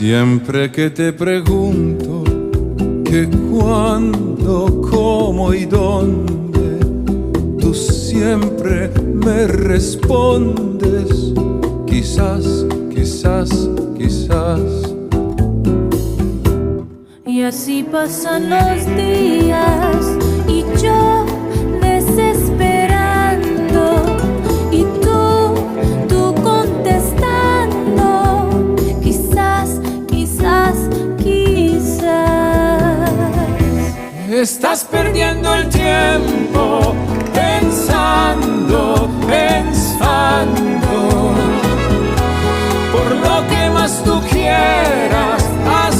Siempre que te pregunto que cuándo, cómo y dónde, tú siempre me respondes quizás, quizás, quizás. Y así pasan los días y yo desesperando y tú contestando quizás, quizás, quizás. Estás perdiendo el tiempo pensando, pensando por lo que más tú quieras.